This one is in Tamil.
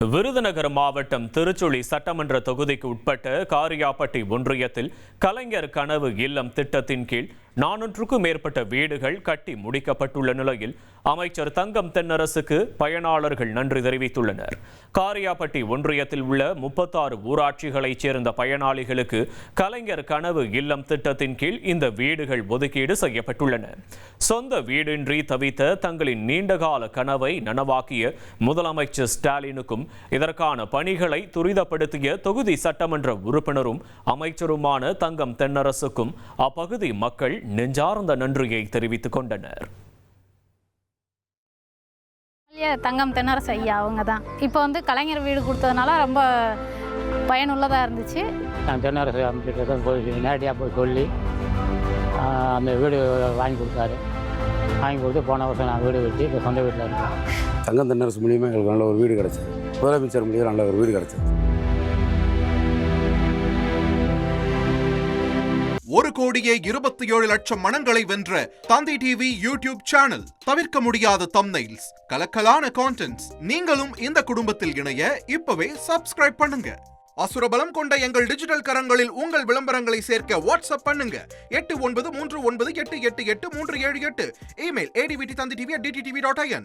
விருதுநகர் மாவட்டம் திருச்சுழி சட்டமன்ற தொகுதிக்கு உட்பட்ட காரியாப்பட்டி ஒன்றியத்தில் கலைஞர் கனவு இல்லம் திட்டத்தின் கீழ் 400க்கும் மேற்பட்ட வீடுகள் கட்டி முடிக்கப்பட்டுள்ள நிலையில் அமைச்சர் தங்கம் தென்னரசுக்கு பயனாளர்கள் நன்றி தெரிவித்துள்ளனர். காரியாப்பட்டி ஒன்றியத்தில் உள்ள 36 ஊராட்சிகளைச் சேர்ந்த பயனாளிகளுக்கு கலைஞர் கனவு இல்லம் திட்டத்தின் கீழ் இந்த வீடுகள் ஒதுக்கீடு செய்யப்பட்டுள்ளன. சொந்த வீடின்றி தவித்த தங்களின் நீண்டகால கனவை நனவாக்கிய முதலமைச்சர் ஸ்டாலினுக்கும் இதற்கான பணிகளை துரிதப்படுத்திய தொகுதி சட்டமன்ற உறுப்பினரும் அமைச்சருமான தங்கம் தென்னரசுக்கும் அப்பகுதி மக்கள் நெஞ்சார்ந்த நன்றியை தெரிவித்துக் கொண்டனர். தங்கம் தென்னரசு ஐயா அவங்க தான் இப்போ கலைஞர் வீடு கொடுத்ததுனால ரொம்ப பயனுள்ளதாக இருந்துச்சு. நான் தென்னரசு அமைச்சிட்டு போய் நேரடியாக போய் சொல்லி அந்த வீடு வாங்கி கொடுத்தாரு. வாங்கி கொடுத்து போன வருஷம் நான் வீடு வச்சு இப்போ சொந்த வீட்டில் இருக்கேன். தங்கம் தென்னரசு மூலியமாக எங்களுக்கு நல்ல ஒரு வீடு கிடச்சிது. முதலமைச்சர் மூலியம் நல்ல ஒரு வீடு கிடச்சிது. 1,27,00,000 மனங்களை வென்ற தந்தி டிவி யூடியூப் சேனல். தவிர்க்க முடியாத தம்ப்நெயில்ஸ், கலக்கலான கான்டென்ட்ஸ். நீங்களும் இந்த குடும்பத்தில் இணைய இப்பவே சப்ஸ்கிரைப் பண்ணுங்க. அசுரபலம் கொண்ட எங்கள் டிஜிட்டல் கரங்களில் உங்கள் விளம்பரங்களை சேர்க்க வாட்ஸ்அப் பண்ணுங்க. 8939888838. Email advtthanditv@dttv.in.